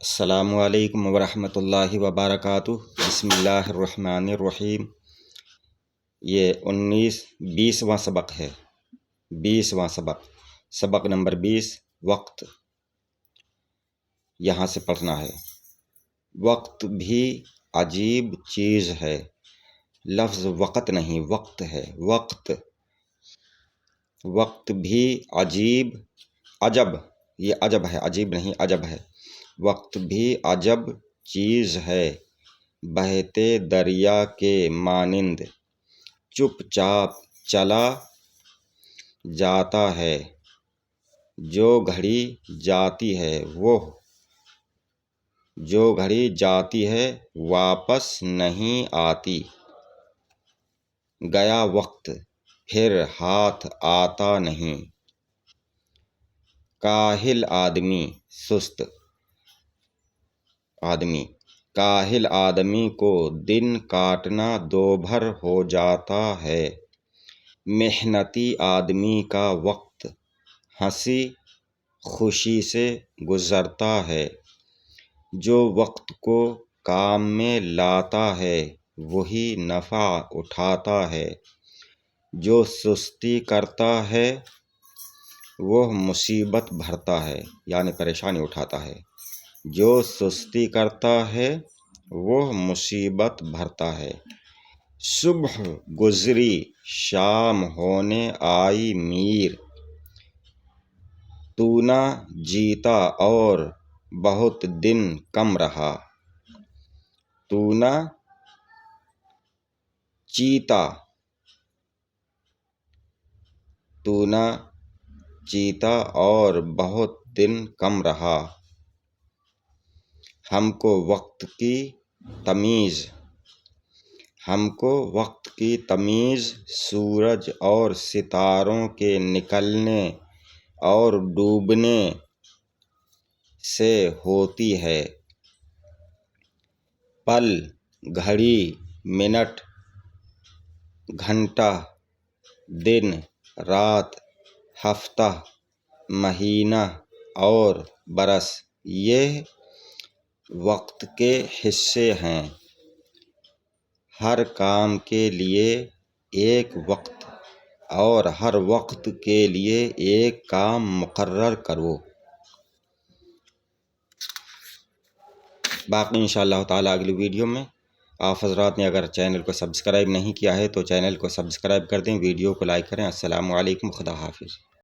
السلام علیکم ورحمۃ اللہ وبرکاتہ۔ بسم اللہ الرحمن الرحیم۔ یہ 20واں سبق ہے، 20واں سبق نمبر 20 وقت۔ یہاں سے پڑھنا ہے۔ وقت بھی عجیب چیز ہے، لفظ وقت نہیں وقت ہے، وقت۔ وقت بھی عجب، یہ عجب ہے، عجیب نہیں عجب ہے۔ وقت بھی عجب چیز ہے، بہتے دریا کے مانند چپ چاپ چلا جاتا ہے۔ جو گھڑی جاتی ہے واپس نہیں آتی۔ گیا وقت پھر ہاتھ آتا نہیں۔ کاہل آدمی سست آدمی، کاہل آدمی کو دن کاٹنا دوبھر ہو جاتا ہے۔ محنتی آدمی کا وقت ہنسی خوشی سے گزرتا ہے۔ جو وقت کو کام میں لاتا ہے وہی نفع اٹھاتا ہے۔ جو سستی کرتا ہے وہ مصیبت بھرتا ہے، یعنی پریشانی اٹھاتا ہے۔ جو سستی کرتا ہے وہ مصیبت بھرتا ہے۔ صبح گزری شام ہونے آئی میر، تو نہ جیتا اور بہت دن کم رہا۔ تو نہ چیتا اور بہت دن کم رہا۔ ہم کو وقت کی تمیز سورج اور ستاروں کے نکلنے اور ڈوبنے سے ہوتی ہے۔ پل، گھڑی، منٹ، گھنٹہ، دن، رات، ہفتہ، مہینہ اور برس یہ وقت کے حصے ہیں۔ ہر کام کے لیے ایک وقت اور ہر وقت کے لیے ایک کام مقرر کرو۔ باقی انشاءاللہ تعالیٰ اگلی ویڈیو میں۔ آپ حضرات نے اگر چینل کو سبسکرائب نہیں کیا ہے تو چینل کو سبسکرائب کر دیں، ویڈیو کو لائک کریں۔ السلام علیکم، خدا حافظ۔